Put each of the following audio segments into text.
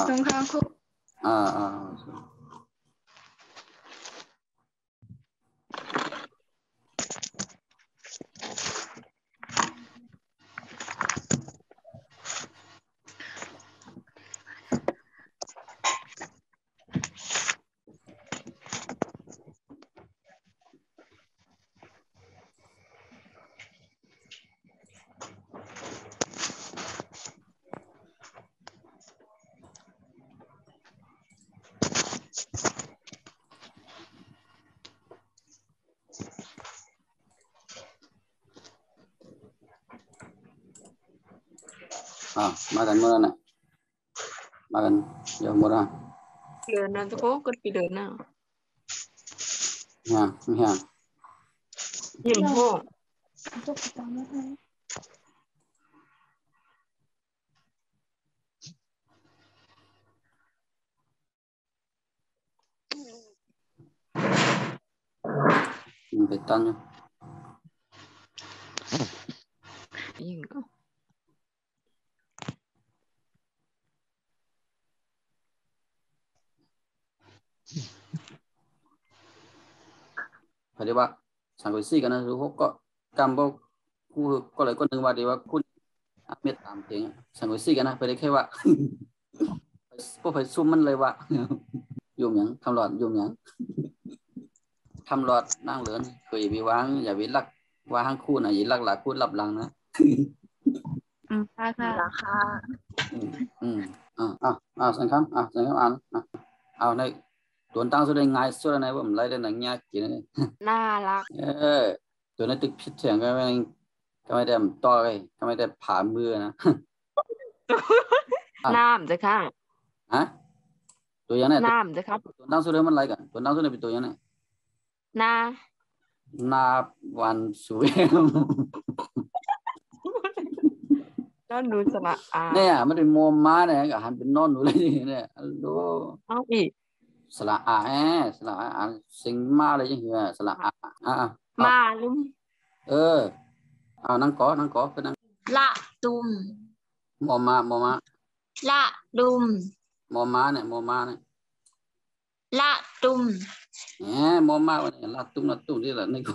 ตรงข้างคู่มากันเมื่อน่ะมากันเดี๋ยวหมดอ่ะเดินนะทุกคนก็ไปเดินนะยิ้มโห่ไปตั้งอยู่ยิงก็พอดีว่าสังเกตซี่กันนะทุกคนก็กำบอกกูก็เลยก็นึกว่าดีว่าคุณเม็ดตามเพลงสังเกตซี่กันนะไปได้แค่ว่าพวกไปซุ่มมันเลยว่ายุ่มยังทำหลอดยุ่มยังทำหลอดนั่งเหลือนเคยไปวางอย่าไปลักว่าห้างคู่นะอย่าลักหลักคู่หลับหลังนะราคาสังคำสังคำเอาในตัวตั้งสุดได้ง่ายสุดในว่ามันไล่ได้หนังยากกินเลยน่ารักตัวนั้นตึกพิษเสียงก็ไม่ได้ต่อเลยก็ไม่ได้ผ่ามือนะน้ำจะข้างตัวยังไงน้ำจะครับตัวตั้งสุดได้มันไล่กันตัวตั้งสุดได้เป็นตัวยังไงนาวันสวยนอนหนูสละเนี่ยมันเป็นโมมาเนี่ยก็หันเป็นนอนหนูเลยเนี่ยดูเอาอีกสละสละสิงมาเลยจังเหี้ยสละมาลุมเอานั่งก่อคือนั่งละตุมโมมาละดุมโมมาเนี่ยละตุมโมมาวันนี้ละตุมนี่แหละนี่ก็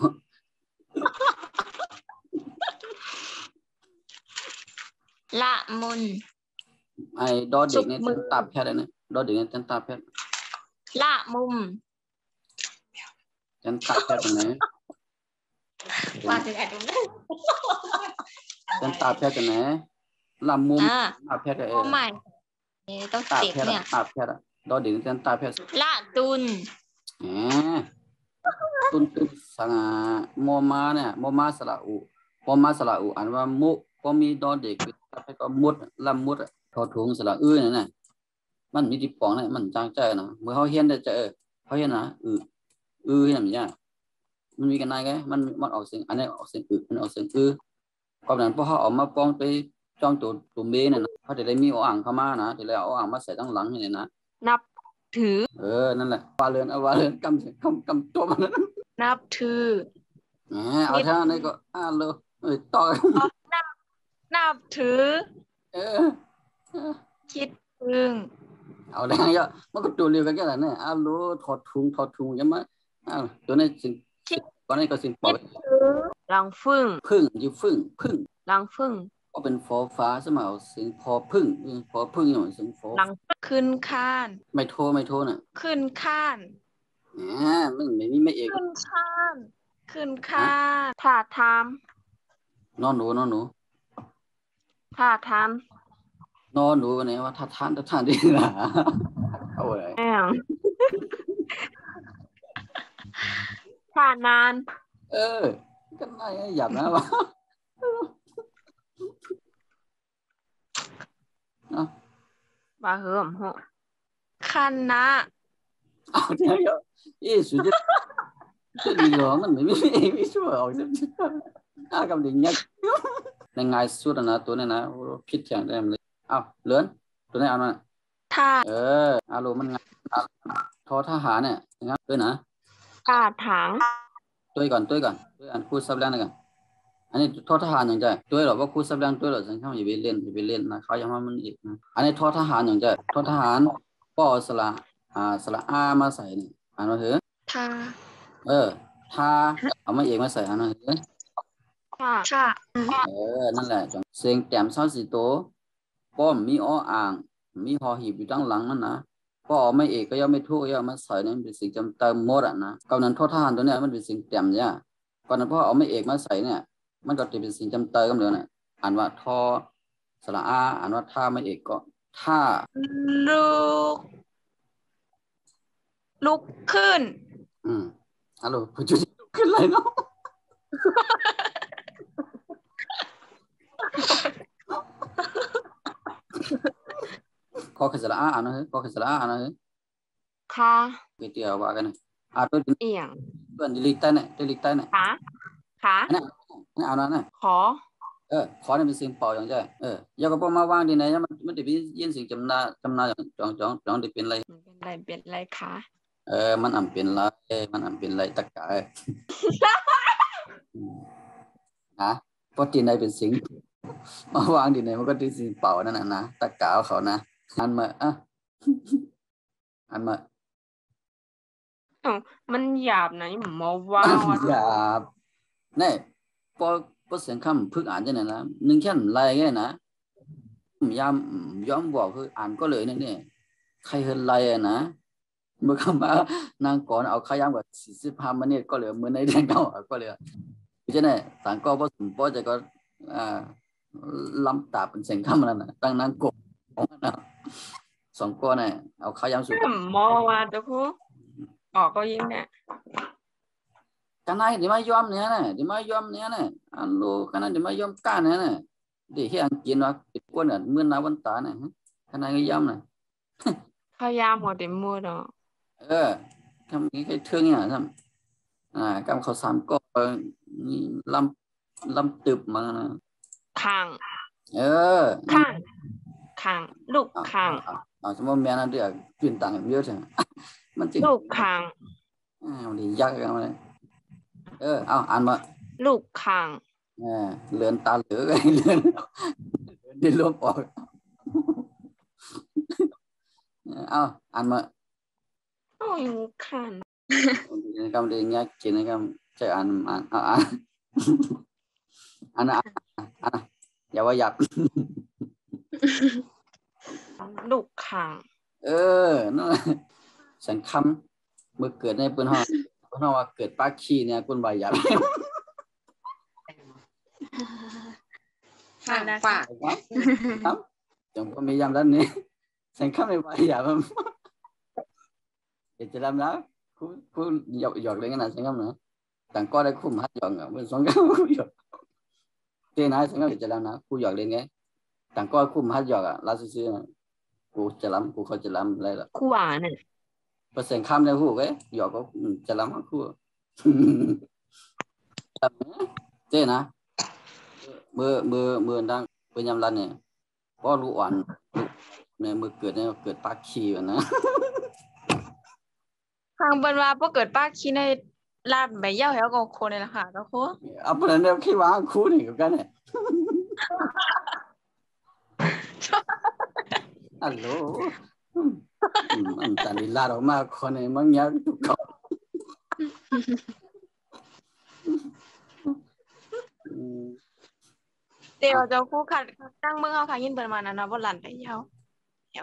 ละมุนไอ้ดอเด็กเนี่ยตาแพทย์เนี่ยดอเด็กเนี่ยตาแพทย์ละมุมตาแพทย์ตรงไหนว่าถึงไอ้ตรงนั้นตาแพทย์ตรงไหนละมุมตาแพทย์ใหม่ต้องเจ็บเนี่ยตาแพทย์ดอเด็กเนี่ยตาแพทย์ละตุนตุนสังโมมาเนี่ยโมมาสละอุอันว่ามุพอมีดอเด็กตาแพทย์ก็มุดละมุดทอถุงสละเนี่ยนะมันมีที่ปองเนี่ยมันจางใจนะเมื่อเขาเห็นได้จะเขาเห็นนะเห็นแบบนี้มันมีกันไงไงมันออกเสียงอันนี้ออกเสียงมันออกเสียงก่อนนั้นพอเขาออกมาปองไปจ้องตัวเบเนี่ยนะเขาจะได้มีอ่างเข้ามานะจะได้เอาอ่างมาใส่ตั้งหลังนี่นะนับถือนั่นแหละวาเรือนกำตัวมันนับถือเอาท่านี้ก็เลยต่อนับถือคิดพึ่งเอาได้เยอะมันก็ตัวเรียวกันแค่ไหนเนี่ยรู้ถอดทุงยังไงตัวนี้สิ่งตอนนี้ก็สิ่งปล่อยรังพึ่งอยู่พึ่งรังพึ่งก็เป็นฟอฟ้าใช่ไหมเอาสิ่งพอพึ่งอย่างสิ่งฟอรังขึ้นข้านไม่โทน่ะขึ้นข้านไม่มีไม่เอกขึ้นข้านท่าทามนอนหนูท่าทามนอนหนูเนี่ยว่าท่าทานดีนะเอาอะไรท่านานกันไงหยาบนะวะบาเหิมหัวคันนะเอาเดี๋ยวสุดจะดีเหรอมันไม่ช่วยออกจากกับดิ่งยักในไงสุดนะตัวนี้นะพิษอย่างเดิมเลยเลื่อนตัวนี้เอามาท่าอารมณ์มันไงทอทหารเนี่ยงั้นด้วยนะท่าถางด้วยก่อนพูดซับแล้วนะกัน อันนี้ทอทหารอย่างใจด้วยหรอว่าครูสับแรงด้วยหรอสังคมอย่าไปเล่นนะเขายังว่ามันอีกนะอันนี้ทอทหารอย่างใจทอทหารก็สระสระอามาใส่นี่อ่านว่าเถอะทาถ้าเอามาเอกมาใส่อ่านว่าเถอะค่ะนั่นแหละจังเสียงแต้มเศร้าสีโตป้อมมีอ้ออ่างมีหอหีบอยู่ตั้งหลังนั่นนะก็เอาไม่เอกก็ย่อมไม่ทุกข์ย่อมมาใส่นั่นเป็นสิ่งจำเติมหมดอ่ะนะกำนั้นทอทหารตัวเนี้ยมันเป็นสิ่งแต้มเนี่ยก่อนนั้นพอเอาไม่เอกมาใส่เนี่ยมันก็จะเป็นสิ่งจำเติมเลยนะอ่านว่าทอสระอาอ่านว่าท่าไม่เอกก็ท่าลูกลุกขึ้นฮัลโหลผู้ช่วยลุกขึ้นเลยเนาะขอขสระอาอ่านนะขอขสระอาอ่านนะค่ะก๋วยเตี๋ยวว่ากันนะตัวเอียงเพื่อนดิลิตเนี่ยค่ะนี่เอานะเนี่ยขอเนี่ยเป็นสิ่งเปล่าอย่างใจอย่าก็พอมาวางดีไหนมันจะเป็นยินสิ่งจำนาจองจะเป็นอะไรเป็นไรคะมันอ่ำเป็นไรตะกายนะเพราะที่ไหนเป็นสิ่งมาวางดีไหนมันก็เป็นสิ่งเปล่านั่นน่ะนะตะกาวเขานะอันมามันหยาบนะนี่หมอว่าหยาบนี่พอเสียงคำพึกอ่านจะไหนนะหนึ่งแค่ไรไงนะย้อมบอกคืออ่านก็เลยนี่ใครเห็นไรนะเมื่อคำว่านางก่อนเอาขย้ำกว่า45 นาทีก็เหลือมือในแดงเก่าก็เหลือจะไหนต่างก็พอสมพอจะก็ล้ำตาเป็นเสียงคำนั่นนะตั้งนางกบของนั่นสองก้อนเนี่ยเอาขย้ำสุดหมอว่าจะพูดออกก็ยิ่งเนี่ยกันไหนเดี๋ยวมายอมเนี่ยนะเดี๋ยวมายอมเนี่ยนะอันโลกันนั้นเดี๋ยวมายอมก้านเนี่ยนะเดี๋ยวที่อันกินว่าปิดก้นเนี่ยเมื่อนาวันตาเนี่ยกันไหนก็ย้ำนะพยายามหมดเต็มมือเนาะทำนี้ให้เทื่องเนี่ยทำกำเขา3ก็นี่ลำตึบมาข้างลูกข้างสมมติแม่นั่นเดือดเปลี่ยนต่างเยอะใช่ไหมมันจริงลูกข้างมันดียากกันมาเลยเอาอ่านมาลูกข้างเลือนตาเหลือไงเลือนได้ลบออกเอาอ่านมาโอ้ยข้างคำเดียร์กินนะครับจะอ่านอย่าว่าหยับลูกข้างนั่นสังคำเมื่อเกิดในปืนห้องว่าเกิดปากขี้เนี่ยคุณใบหยับฝากครับจังก็มียามด้านนี้สังคำในใบหยับเดี๋ยวจะทำนะคุณหยอกเลยกันนะสังคำนะต่างก็ได้คุ้มหัดหยอกเหมือนสองคำหยอกเจ้านะสังคำเดี๋ยวจะทำนะกูหยอกเลยไงต่างก็คุ้มหัดหยอกลาซื้อกูจะล้ำกูเขาจะล้ำอะไรล่ะคู่อ่านเนี่ยเปอร์เซ็นต์ข้ามในหูไว้หยอกก็จะล้ำคู่เจ้นะเมื่อดังเป็นยำรันเนี่ยก็รู้อ่อนเนี่ยเมื่อเกิดปากขี้นะทางบรรดาพอเกิดปากขี้ในลาดใบเย้าแล้วก็คนเลยล่ะค่ะก็คู่เอาไปแล้วขี้วางคู่นี่กันเนี่ยฮัลโหลมันตอนนี้ลาดออกมาคนเนี่ยมันยากทุกคนเดี๋ยวจะคู่ขัดตั้งเมื่อเขาค่ะยินเปิดมานะบนหลันไปเย้า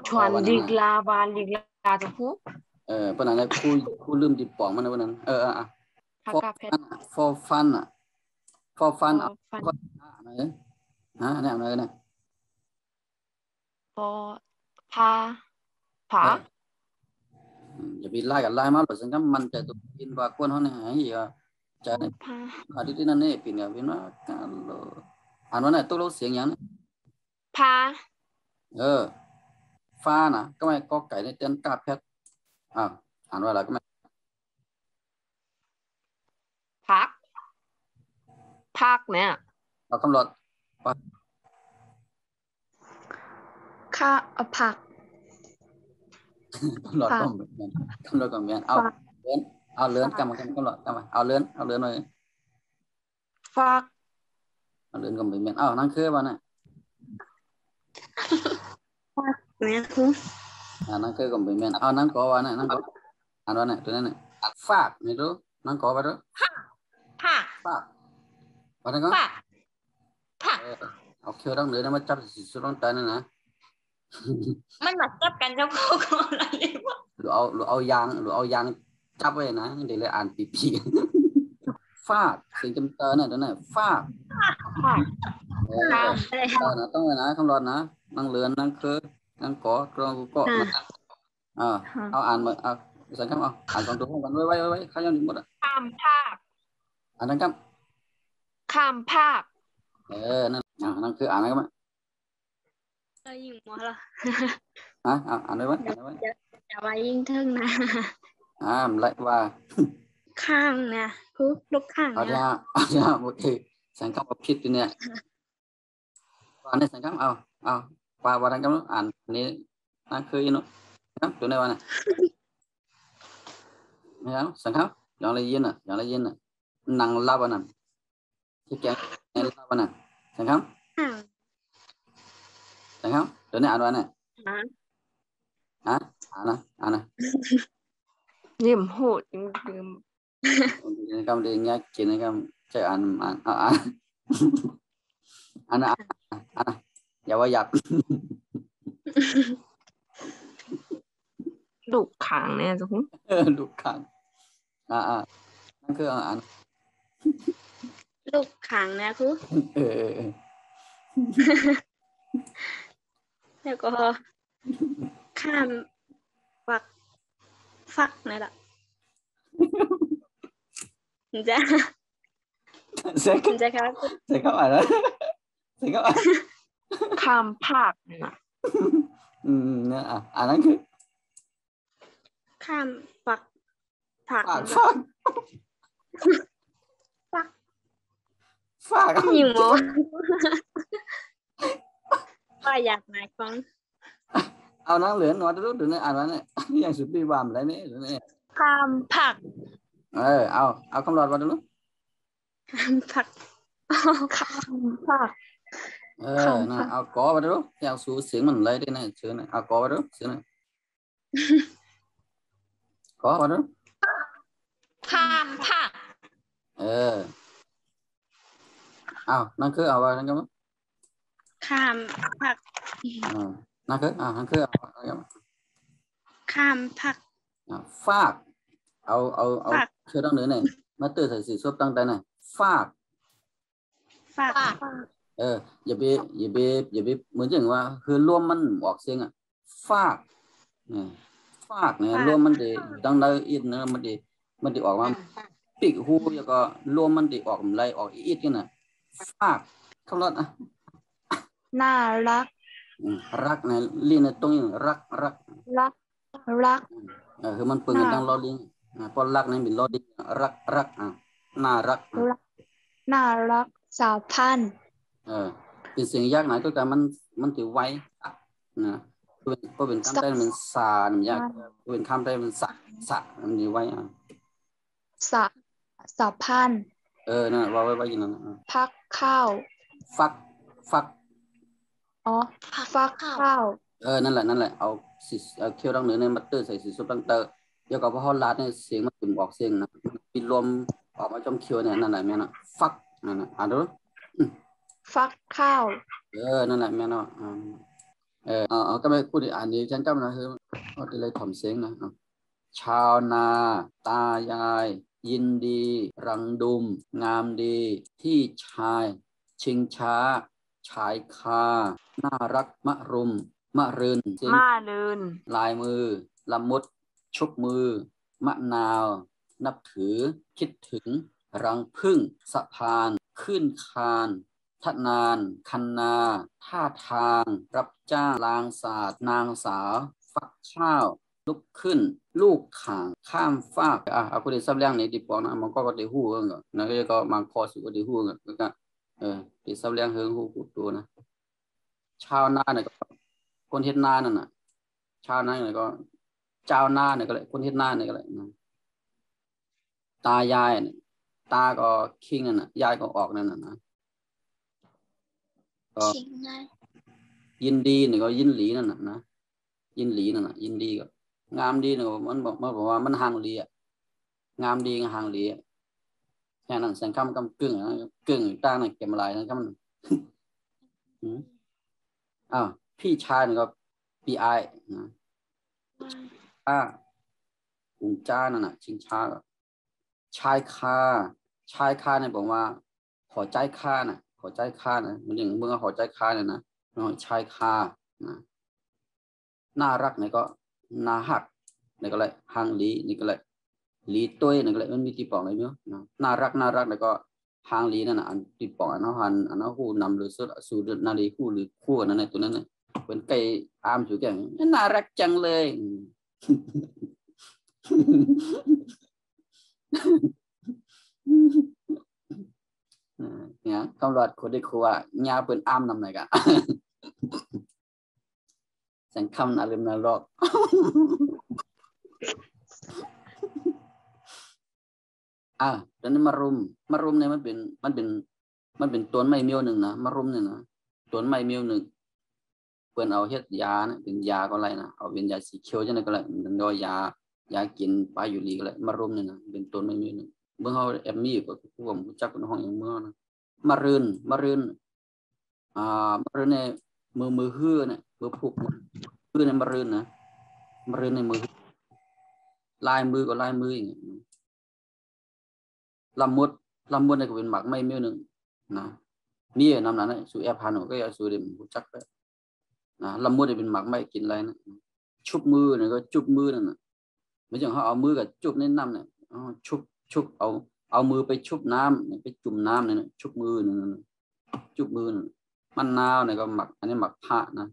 ชวนดิกลาบานดิกลาจะคู่ปนันเลยคู่ลืมติดปองมันนะวันนั้นfor fun อ่ะ for fun อะไรเนี่ยอะไรเนี่ยพาอย่าไปไล่กับไล่มาหรอกสังคมมันจะตัวกินว่าคนเขาเนี่ยอีกจะที่นั่นเนี่ยปีเนี่ยเป็นว่าการอ่านว่าไหนตัวเราเสียงอย่างนี้พาฟ้านะก็ไม่ก็ไก่ในเต้นกาเพชรอ่านว่าอะไรก็ไม่พักเนี่ยเรากำหนดค่าผักกำหนดก็เหมือนกำหนดก็เหมือนเอาเลื่อนกำหนดเอาเลื่อนเลยฟัก เดินก็ไม่แม่นนั่งคือบ่น่ะเนี่ยคือนั่งคือก็ไม่แม่นนั่งก็ว่าน่ะนั่งก็ว่าน่ะตัวนั้นน่ะฟากไม่รู้นั่งก็ว่ารู้ผักฟากว่านั่นก็ผักเอาเคี้ยวต้องเลยนะมาจับสิสุดต้องตายนั่นนะมันมาจับกันเจ้าพ่อก่อนอะไรวะหรือเอายางจับไว้นะเดี๋ยวเลยอ่านปีฟากเสียงจำเตอเนี่ยตัวนั้นฟากต้องเลยนะคำรอดนะนั่งเรือนนั่งคือนั่งเกาะกรองก็เอาอ่านมาสังคมอ่านก่อนตัวกันไว้ข้ายังหมดข้ามภาคอ่านนั่งครับข้ามภาคนั่นนั่นคืออ่านอะไรกันมั้ยยิงมาละอ่านได้ไหมจะมายิงทึ่งนะมันไรว่าข้างเนี่ยคือลูกข้างเนี่ยโอเคสังคมผิดเนี่ยว่าในสังคมว่าดังกันอ่านนี้นั่นคืออินุครับตัวไหนวะเนี่ยไม่เอาสังคมอย่างไรยินนั่งลับนั่นที่แกงลับนั่นสังคมตัวนี้อ่านว่าเนี่ยอ่านนะยิ้มโหดยิ้มคำเดียวงี้กินนะครับจะอ่านอย่าว่าหยับลูกขังเนี่ยทุกคนลูกขังนั่นคืออ่านลูกขังนะคือแล้วก็ข้ามฟักนี่แหละจะครับอะไรข้ามภาคนะเนี่ยอันนั้นคือข้ามฟักอยู่มั้งว่าอยากไหนฟังเอานั่งเหลือน้อยรู้ถึงเนี่ยอ่านว่าเนี่ยอย่างสุดปีบามอะไรเนี่ยข้ามผักเอาคำรอดมาดูข้ามผักนะเอากอมาดูอย่างสูเสียงมันเลยได้เนี่ยเชื่อเนี่ยเอากอมาดูเชื่อเนี่ยกอมาดูข้ามผักนั่นคือเอาไว้นั่นก็มั้งข้ามผักนั่นคือข้ามผักฟากเอาเชื่อต้องเหนือเนี่ยมาตื่นใส่สีส้มตั้งแต่เนี่ยฟากอย่าไปเหมือนอย่างว่าคือร่วมมันออกเสียงฟากเนี่ยร่วมมันดีตั้งได้อิดเนื้อมันดีออกมาปีกหูแล้วก็ร่วมมันดีออกไหลออกอิดกันนะฟากคำรอดน่ารักเนี่ยลิ้นตรงนี้รักคือมันเปิดตั้งล้อลิงพอรักเนี่ยเป็นล้อลิงรักน่ารักสาวพันเป็นเสียงยากหน่อยก็แต่มันถือไว้นะก็เป็นคำได้มันสานยากเป็นคำได้มันสะมันถือไว้สาวพันนั่นว่าไว้อย่างนั้นพักข้าวฟักฟักข้าวนั่นแหละเอาเคี่ยวดังเหนือในมัตเตอร์ใส่สีซุปดังเตอร์เกี่ยวกับว่าฮอลลาดเนี่ยเสียงมันถึงออกเสียงนะปิดลมออกมาจมเคี่ยวเนี่ยนั่นแหละแม่นะฟักนั่นนะอ่านดูฟักข้าวนั่นแหละแม่เนาะก็ไม่พูดอ่านนี้ฉันจำนะคือเขาจะเลยถ่อมเสียงนะชาวนาตายายยินดีรังดุมงามดีที่ชายชิงช้าชายคาน่ารักมะรุมมะรืนลายมือละมุดชุบมือมะนาวนับถือคิดถึงรังพึ่งสะพานขึ้นคานทนานคันนาท่าทางรับจ้างลางศาสตร์นางสาวฟักข้าวลุกขึ้นลูกข่างข้ามฟากaku di sablang ni di pon na mangko ko di hu nga na ko mang ko su ko di hu nga ka di sablang hung hu ku tu na ชาวนาเนี่ยก็คนเฮ็ดนานั่นน่ะชาวนาเนี่ยก็เจ้านาเนี่ยก็เลยคนเฮ็ดนาเนี่ยก็เลยตายายเนี่ยตาก็คิงนั่นน่ะยายก็ออกนั่นน่ะนะ ก็ยินดีนี่ก็ยินหลีนั่นน่ะนะยินหลีนั่นน่ะยินดีก็งามดีนี่มันบอกว่ามันห่างหลีอ่ะงามดีกับห่างหลีอ่ะแค่นั้นแสงคำกำกึ่งนะกึ่งตั้งในเก็บลายนะครับอ้าวพี่ชายนี่ก็ปีไอนะกุงจ้านั่นน่ะชิงช้าชายคาเนี่ยบอกว่าขอใจค่าน่ะขอใจค่านะมันอย่างเมื่อขอใจค่าเนี่ยนะชายคานะน่ารักเนี่ยก็น่าหักเนี่ยก็เลยฮังลีนี่ก็เลยลีตัวเนี่ยก็เลยมันมีที่ปองอะไรเนาะน่ารักเนี่ยก็ฮังลีนั่นน่ะอันที่ปองอันนั้นหูนำหรือสูดนาลีคู่หรือคู่นั่นตัวนั้นน่ะเป็นไก่อามอยู่แก่น่ารักจังเลยเนี่ยคำรอดคนได้ครัวยาเป็นอ้ามนำไหนกันสังคำอารมณ์นรกตอนนี้มารุมเนี่ยมันเป็นต้นไม้เมียวหนึ่งนะมารุมเนี่ยนะต้นไม้เมียวหนึ่งเพื่อนเอาเฮ็ดยานะเป็นยาก็อะไรนะเอาเป็นยาสีเขียวจังได๋ก็เลยมันก็ยากินปลาอยู่ลีก็เลยมารุมเนี่ยนะเป็นต้นไม้เมียวหนึ่งเมื่อเขาแอมมี่ก็ผมรู้จักในห้องอย่างเมื่อนะมารื่นมารื่นในมือฮื้อเนี่ยมือผูกฮื้อในมารื่นนะมารื่นในมือลายมือก็ลายมืออย่างเงี้ยลำมดเนี่ยก็เป็นหมักไม่เมียวหนึ่งนะนี่นำนั้นนะสูแอร์พานุก็อย่าสูดิมรู้จักไปนะลำมดเนี่ยเป็นหมักไม่กินอะไรนะชุบมือเนี่ยก็จุบมือนั่นนะไม่ใช่เขาเอามือกับจุบในน้ำเนี่ยชุบเอามือไปชุบน้ำไปจุ่มน้ำเนี่ยชุบมือนั่นจุบมือมันนาวเนี่ยก็หมักอันนี้หมักผ้านะ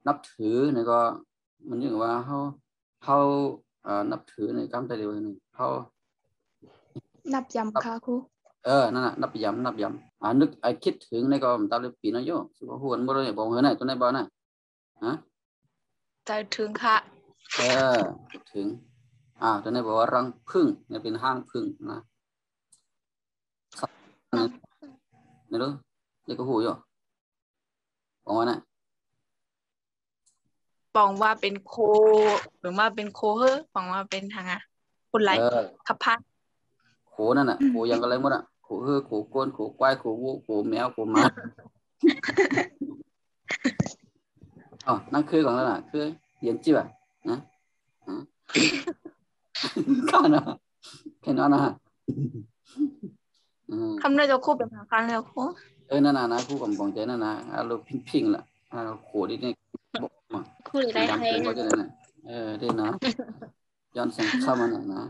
นับถือเนี่ยก็มันอย่างว่าเขานับถือในกรรมใจเดียวนี่เขานับยำค่ะครูนั่นน่ะนับยำนึกคิดถึงในก็ตาเลยปีน้อยโยสุภาพวนบ่ได้บอกเฮ้ยไหนตัวไหนบ่น่ะฮะใจถึงค่ะถึงตัวไหนบอกว่ารังผึ้งเนี่ยเป็นห้างผึ้งนะนี่รู้นี่ก็หูอยู่บอกว่าน่ะปองว่าเป็นโคหรือว่าเป็นโคเฮ้อปองว่าเป็นทางคนไรขับพันโขนั่นน่ะโขยังอะไรหมดอ่ะโขเฮ้อโขก้นโขควายโขวัวโขแมวโขหมานั่นคือของนั่นน่ะคือเรียนจิ๊บนะข้านะแค่นั้นนะคำนายจะคู่เป็นทางการแล้วครูนั่นน่ะนะคู่กับกองใจนั่นนะเราพิงล่ะโขดิเนี่ยคู่ได้ใครได้นะย้อนแสงเข้ามาหน่อยนะ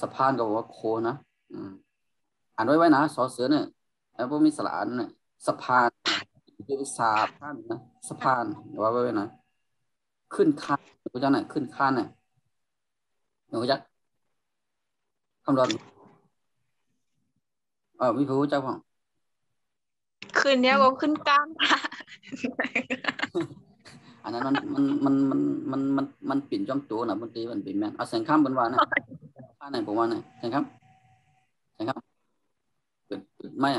สะพานก็บอกว่าโคนะอ่านไว้นะสอเสือเนี่ยแล้วพวกมีสระเนี่ยสะพานคือสาพานนะสะพานว่าไว้นะขึ้นคานกูจะไหนขึ้นคานเนี่ยหนูจักคำรอนวิภูเจ้าของคืนนี้ก็ขึ้นกลางอันนั้นมันปิ่นจอมตัวนะบางทีมันปิ่นแม่เอาแสงข้ามบนวานนะข้าไหนผมว่าไหนแสงข้ามไม่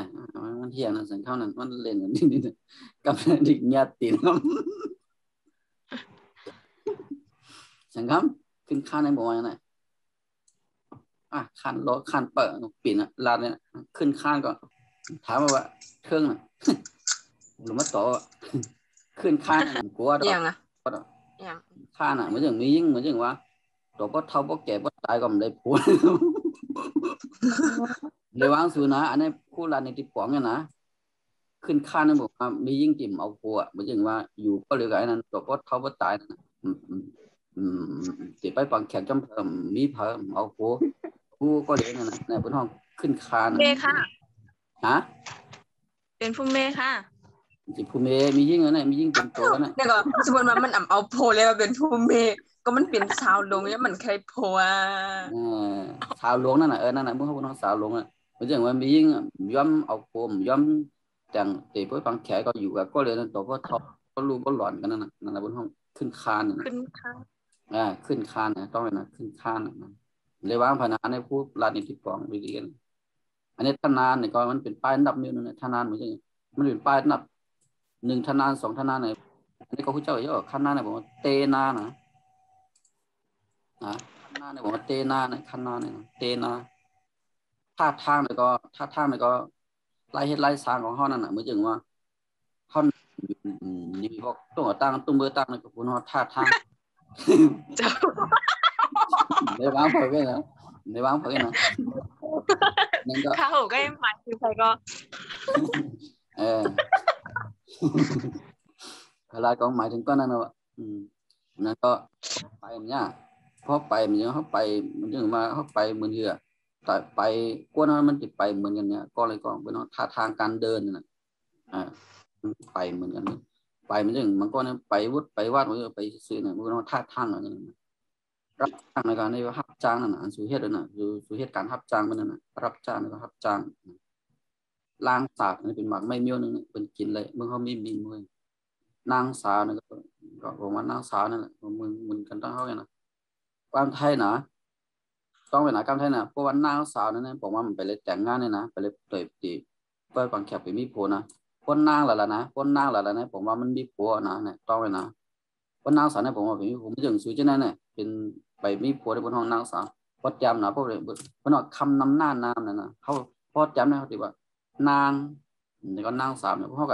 มันเที่ยงนะแสงข้ามนั่นมันเล่นนี่กับดิกญาตินะแสงข้ามขึ้นข้าไหนผมว่าไหนข้านรถข้านเปิดปิ่นลาดเนี่ยขึ้นข้านก็ถามว่าเครื่องน่ะหรือมาต่อขึ้นข้านกลัวดอกข้านเหมือนอย่างมียิ่งเหมือนอย่างว่าตัวก็เท่าก็แก่ก็ตายก็ไม่ได้ผัวเลยวางสูนะอันนี้คู่รันในที่ป๋องเนี่ยนะขึ้นข้านนั่นบอกว่ามียิ่งจิ่มเอาผัวเหมือนอย่างว่าอยู่ก็เลยกับไอ้นั้นตัวก็เท่าก็ตายนะติดไปฟังแขกจำเพิ่มมีเพิ่มเอาผัวผู้ก็เลยนั่นนะในบนห้องขึ้นข้านเมย์ค่ะเป็นผู้เมย์ค่ะจิผู้เมย์มียิ่งอะไรมียิ่งเป็นตัวนะเนี่ยก็สมมติว่ามันเอาโพเลยมาเป็นผู้เมย์ก็มันเป็นสาวลงเนี่ยมันใครโพสาวหลวงนั่นน่ะนั่นน่ะเมื่อเขาบอกสาวหลวงอ่ะเหมือนอย่างว่ามียิ่งย้อมเอาโคมย้อมแต่งเตะเพื่อฟังแขกก็อยู่กับก็เลยนั่นตัวก็ทอก็รู้ก็หลอนกันนั่นน่ะบนห้องขึ้นคานขึ้นคานขึ้นคานต้องเลยนะขึ้นคานเลยวางพนันในผู้ลานในที่ปองวิธีกันอั นนี้ธนานเนี่ยก็มันเป็นป้ายอันดับนึงนะธนานเหมือนกันมันเป็นป้ายอันดับ1ธนาน2ธนานเนี่ยอันนี้ก็ผู้เจ้าเยอะขั้นหน้าเนี่ยบอกว่าเตนานะขั้นหน้าเนี่ยบอกว่าเตนาเนี่ยขั้นหน้าเนี่ยเตนาท่าทางเนี่ยก็ไล่เฮ็ดไล่สร้างของเขานั่นน่ะเหมือนจังว่าเขานี่พวกต้องตั้งตุ้มเบอร์ตั้งเนี่ยก็พูดว่าท่าทางในบ้านเผยไว้นะในบ้านเผยนะนั่นก็ข้าวก็หมายถึงใครก็เวลาก็หมายถึงก็นั่นน่ะนั่นก็ไปเนี่ยพอไปมันยังเขาไปมันยังมาเขาไปเหมือนเหือแต่ไปกวนมันติดไปเหมือนกันเนี่ยก็เลยก็เป็นท่าทางการเดินน่ะไปเหมือนกันไปมันยังมันก็เนี่ยไปวุฒิไปวาดมันไปซื้อเนี่ยมันก็ท่าทางอะไรนั่นรับจ้างในการในรับจ้างนั่นน่ะสู่เหตุนั่นน่ะสู่เหตุการรับจ้างมันนั่นน่ะรับจ้างแล้วก็รับจ้างล้างสากนี่เป็นหมักไม่เมี้ยวนึงเป็นกินเลยเมื่อเขามีบินมือนางสาวนี่ก็บอกว่านางสาวนั่นแหละมึงกันต้องเขาไงนะความไทยนะต้องเป็นหนักความไทยนะเพราะว่านางสาวนั่นเนี่ยผมว่ามันไปเลยแต่งงานเนี่ยนะไปเลยเตยตีเปิดก่อนแคบไปมีผัวนะคนนางหละนะคนนางหละนะผมว่ามันมีผัวนะเนี่ยต้องไปนะคนนางสาวเนี่ยผมว่าเป็นผมไม่ถึงสุดที่นั่นเนี่ยเป็นไปมีผัวในบนห้องนางสาวพอจำนะพวกเลยพอคำนำหน้านามนั่นนะเขาพอจำนะเขาติว่านางนี่ก็นางสาวเนี่ยเขา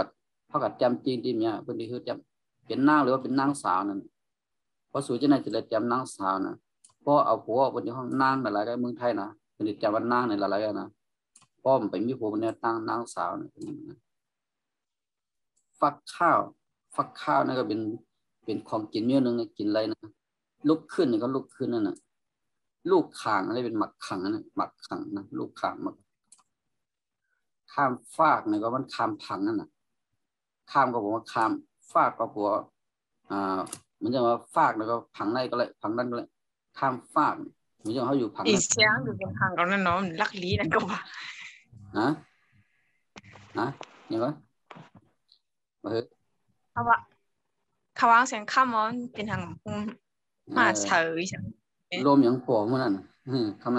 กับจำจีนเนี่ยเพื่อนที่คือจำเป็นนางหรือว่าเป็นนางสาวนั่นพอสุดที่นั่นจะเลยจำนางสาวนะพอเอาผัวบนที่ห้องนางอะไรก็เมืองไทยนะเป็นจำว่านางในอะไรกันนะพ่อมันไปมีผัวเนี่ยตั้งนางสาวเนี่ยฟักข้าวนั่นก็เป็นของกินเยอะนึงกินอะไรนะลุกขึ้นนี่ก็ลุกขึ้นนั่นน่ะลูกข่างอะไรเป็นหมักขังนั่นหมักขังนะลูกข่างหมักข้ามฟากนี่ก็มันข้ามผังนั่นน่ะข้ามก็บอกว่าข้ามฟากก็บอกมันจะว่าฟากแล้วก็ผังในก็เลยผังนั่นก็เลยข้ามฟากมันจะเขาอยู่ผังอีเสียงอยู่บนทางเรานั่นเนาะลักลี้นั่นก็ว่ายังไงเขาวางเสียงข้ามมันเป็นทางมาเฉยใช่ไหมลมอย่างปวดมันนั่นทำไม